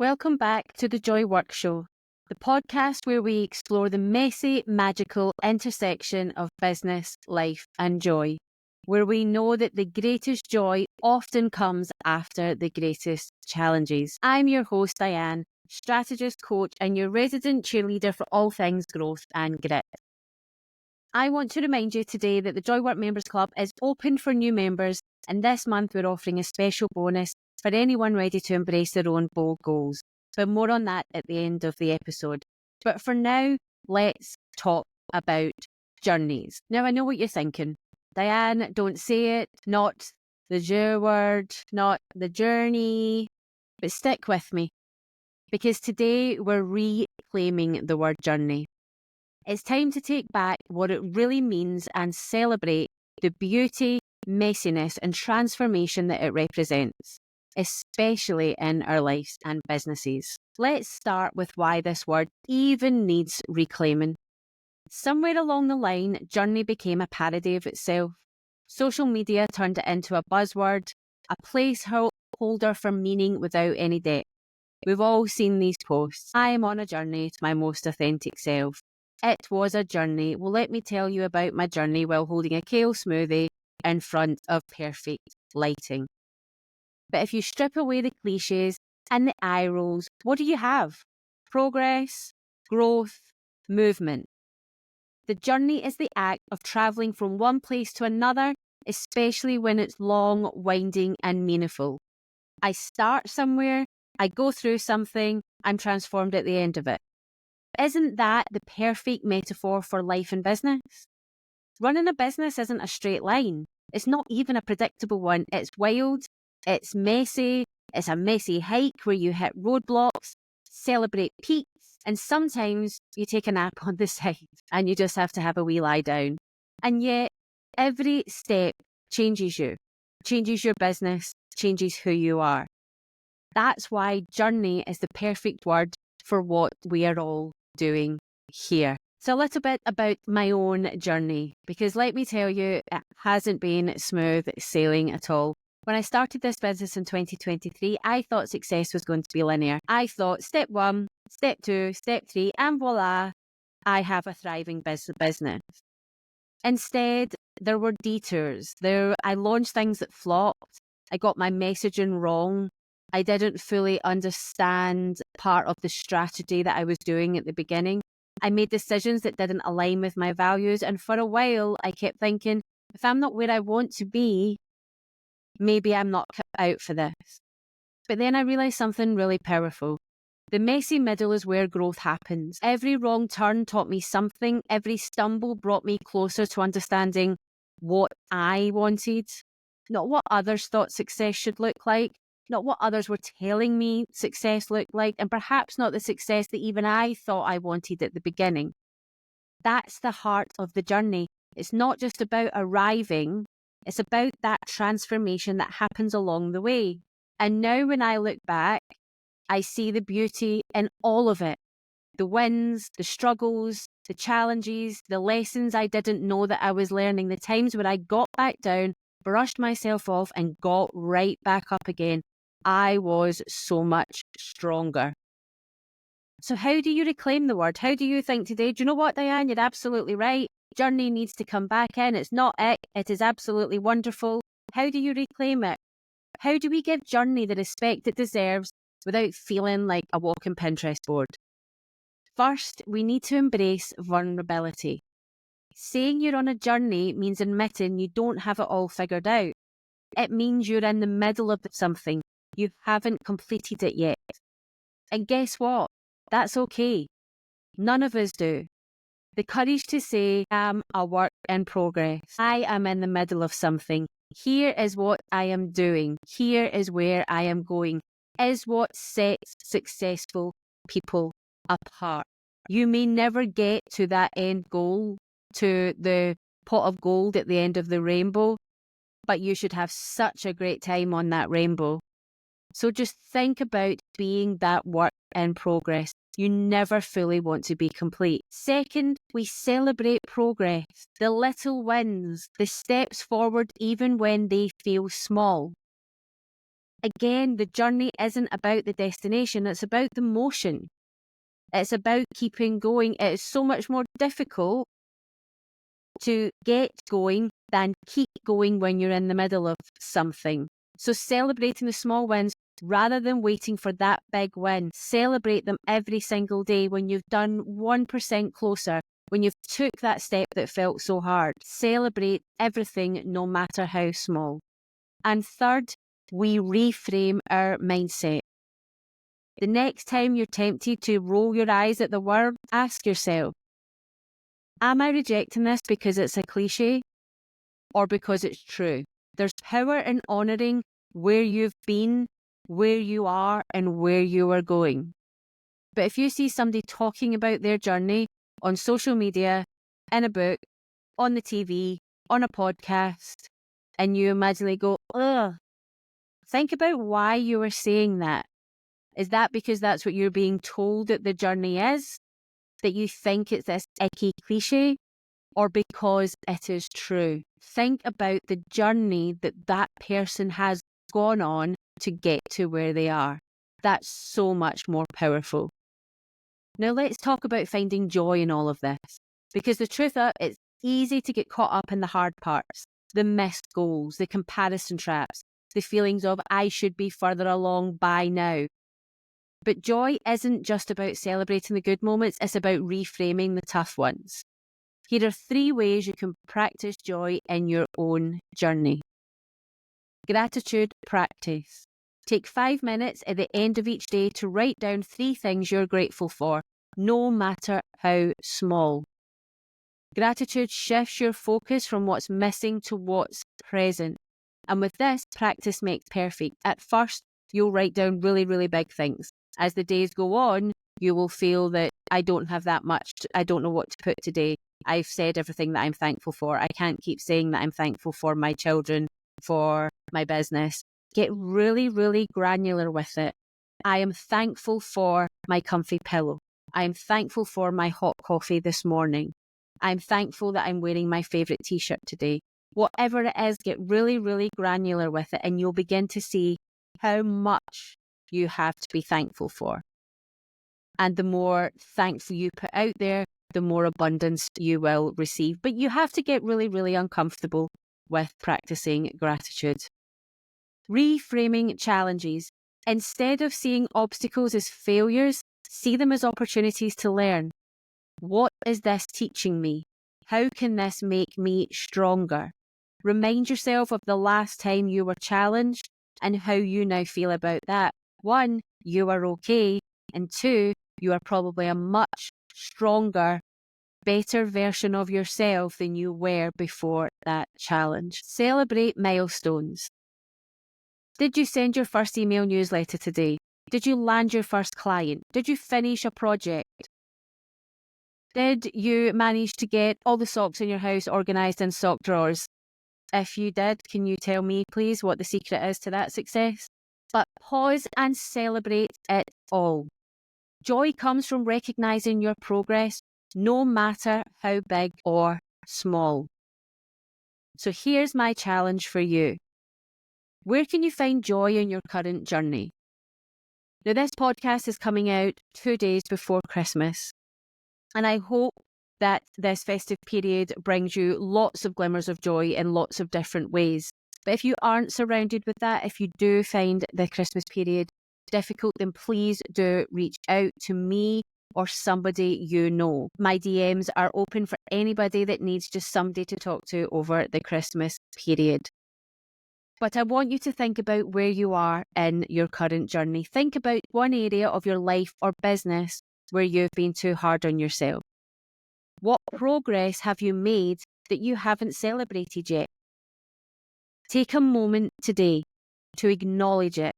Welcome back to the Joy Work Show, the podcast where we explore the messy, magical intersection of business, life, and joy, where we know that the greatest joy often comes after the greatest challenges. I'm your host, Diane, strategist, coach, and your resident cheerleader for all things growth and grit. I want to remind you today that the Joy Work Members Club is open for new members, and this month we're offering a special bonus for anyone ready to embrace their own bold goals. But more on that at the end of the episode. But for now, let's talk about journeys. Now, I know what you're thinking. Diane, don't say it, not the J word, not the journey, but stick with me. Because today we're reclaiming the word journey. It's time to take back what it really means and celebrate the beauty, messiness, and transformation that it represents, especially in our lives and businesses. Let's start with why this word even needs reclaiming. Somewhere along the line, journey became a parody of itself. Social media turned it into a buzzword, a placeholder for meaning without any depth. We've all seen these posts. I am on a journey to my most authentic self. It was a journey. Well, let me tell you about my journey while holding a kale smoothie in front of perfect lighting. But if you strip away the cliches and the eye rolls, what do you have? Progress, growth, movement. The journey is the act of travelling from one place to another, especially when it's long, winding, and meaningful. I start somewhere, I go through something, I'm transformed at the end of it. Isn't that the perfect metaphor for life and business? Running a business isn't a straight line. It's not even a predictable one. It's wild, it's messy, it's a messy hike where you hit roadblocks, celebrate peaks, and sometimes you take a nap on the side and you just have to have a wee lie down. And yet, every step changes you, changes your business, changes who you are. That's why journey is the perfect word for what we are all doing here. So a little bit about my own journey, because let me tell you, it hasn't been smooth sailing at all. When I started this business in 2023, I thought success was going to be linear. I thought step 1, step 2, step 3, and voila, I have a thriving business. Instead, there were detours. I launched things that flopped. I got my messaging wrong. I didn't fully understand part of the strategy that I was doing at the beginning. I made decisions that didn't align with my values. And for a while, I kept thinking, if I'm not where I want to be, maybe I'm not cut out for this. But then I realized something really powerful. The messy middle is where growth happens. Every wrong turn taught me something. Every stumble brought me closer to understanding what I wanted, not what others thought success should look like, not what others were telling me success looked like, and perhaps not the success that even I thought I wanted at the beginning. That's the heart of the journey. It's not just about arriving, it's about that transformation that happens along the way. And now when I look back, I see the beauty in all of it. The wins, the struggles, the challenges, the lessons I didn't know that I was learning, the times when I got back down, brushed myself off and got right back up again. I was so much stronger. So how do you reclaim the word? How do you think today? Do you know what, Diane? You're absolutely right. Journey needs to come back in. It's not it. It is absolutely wonderful. How do you reclaim it? How do we give journey the respect it deserves without feeling like a walking Pinterest board? First, we need to embrace vulnerability. Saying you're on a journey means admitting you don't have it all figured out. It means you're in the middle of something. You haven't completed it yet. And guess what? That's okay. None of us do. The courage to say, I'm a work in progress. I am in the middle of something. Here is what I am doing. Here is where I am going. Is what sets successful people apart. You may never get to that end goal, to the pot of gold at the end of the rainbow, but you should have such a great time on that rainbow. So just think about being that work in progress. You never fully want to be complete. Second, we celebrate progress, the little wins, the steps forward even when they feel small. Again, the journey isn't about the destination, it's about the motion. It's about keeping going. It is so much more difficult to get going than keep going when you're in the middle of something. So celebrating the small wins rather than waiting for that big win. Celebrate them every single day when you've done 1% closer, when you've took that step that felt so hard. Celebrate everything, no matter how small. And third, we reframe our mindset. The next time you're tempted to roll your eyes at the world, ask yourself, am I rejecting this because it's a cliche or because it's true? There's power in honouring where you've been, where you are, and where you are going. But if you see somebody talking about their journey on social media, in a book, on the TV, on a podcast, and you immediately go, ugh, think about why you were saying that. Is that because that's what you're being told that the journey is? That you think it's this icky cliche? Or because it is true? Think about the journey that that person has gone on to get to where they are. That's so much more powerful. Now let's talk about finding joy in all of this. Because the truth is, it's easy to get caught up in the hard parts, the missed goals, the comparison traps, the feelings of I should be further along by now. But joy isn't just about celebrating the good moments, it's about reframing the tough ones. Here are 3 ways you can practice joy in your own journey. Gratitude practice. Take 5 minutes at the end of each day to write down 3 things you're grateful for, no matter how small. Gratitude shifts your focus from what's missing to what's present. And with this, practice makes perfect. At first, you'll write down really, really big things. As the days go on, you will feel that I don't have that much. I don't know what to put today. I've said everything that I'm thankful for. I can't keep saying that I'm thankful for my children, for my business. Get really, really granular with it. I am thankful for my comfy pillow. I am thankful for my hot coffee this morning. I'm thankful that I'm wearing my favourite t-shirt today. Whatever it is, get really, really granular with it and you'll begin to see how much you have to be thankful for. And the more thankful you put out there, the more abundance you will receive. But you have to get really, really uncomfortable with practicing gratitude. Reframing challenges. Instead of seeing obstacles as failures, see them as opportunities to learn. What is this teaching me? How can this make me stronger? Remind yourself of the last time you were challenged and how you now feel about that. 1, you are okay. And 2, you are probably a much stronger, better version of yourself than you were before that challenge. Celebrate milestones. Did you send your first email newsletter today? Did you land your first client? Did you finish a project? Did you manage to get all the socks in your house organised in sock drawers? If you did, can you tell me, please, what the secret is to that success? But pause and celebrate it all. Joy comes from recognising your progress, no matter how big or small. So here's my challenge for you. Where can you find joy in your current journey? Now, this podcast is coming out 2 days before Christmas. And I hope that this festive period brings you lots of glimmers of joy in lots of different ways. But if you aren't surrounded with that, if you do find the Christmas period difficult, then please do reach out to me or somebody you know. My DMs are open for anybody that needs just somebody to talk to over the Christmas period. But I want you to think about where you are in your current journey. Think about one area of your life or business where you've been too hard on yourself. What progress have you made that you haven't celebrated yet? Take a moment today to acknowledge it.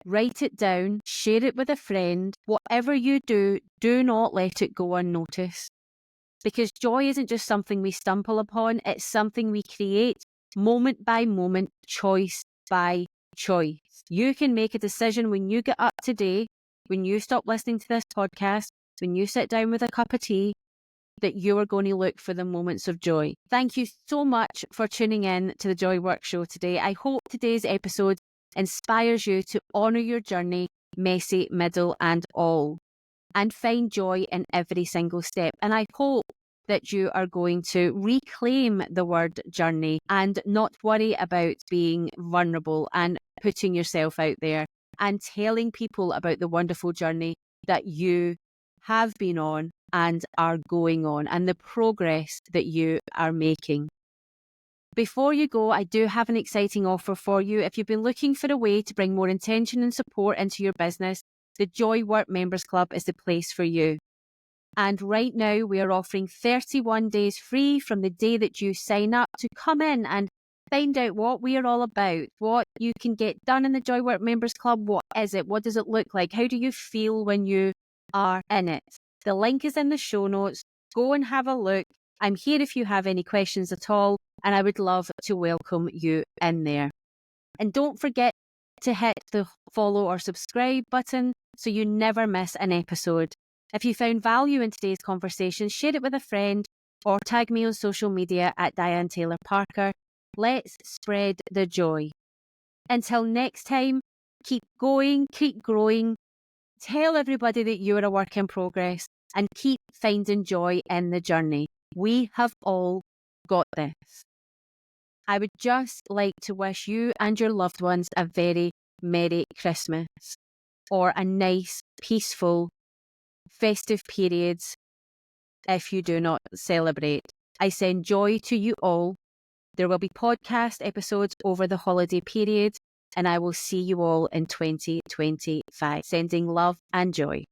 Write it down, share it with a friend. Whatever you do, do not let it go unnoticed. Because joy isn't just something we stumble upon, it's something we create moment by moment, choice by choice. You can make a decision when you get up today, when you stop listening to this podcast, when you sit down with a cup of tea, that you are going to look for the moments of joy. Thank you so much for tuning in to the Joy Work Show today. I hope today's episode inspires you to honour your journey, messy, middle, and all, and find joy in every single step. And I hope that you are going to reclaim the word journey and not worry about being vulnerable and putting yourself out there and telling people about the wonderful journey that you have been on and are going on and the progress that you are making. Before you go, I do have an exciting offer for you. If you've been looking for a way to bring more intention and support into your business, the Joy Work Members Club is the place for you. And right now, we are offering 31 days free from the day that you sign up to come in and find out what we are all about, what you can get done in the Joy Work Members Club. What is it? What does it look like? How do you feel when you are in it? The link is in the show notes. Go and have a look. I'm here if you have any questions at all, and I would love to welcome you in there. And don't forget to hit the follow or subscribe button so you never miss an episode. If you found value in today's conversation, share it with a friend or tag me on social media at Diane Taylor Parker. Let's spread the joy. Until next time, keep going, keep growing. Tell everybody that you're a work in progress and keep finding joy in the journey. We have all got this. I would just like to wish you and your loved ones a very Merry Christmas or a nice, peaceful, festive periods if you do not celebrate. I send joy to you all. There will be podcast episodes over the holiday period, and I will see you all in 2025. Sending love and joy.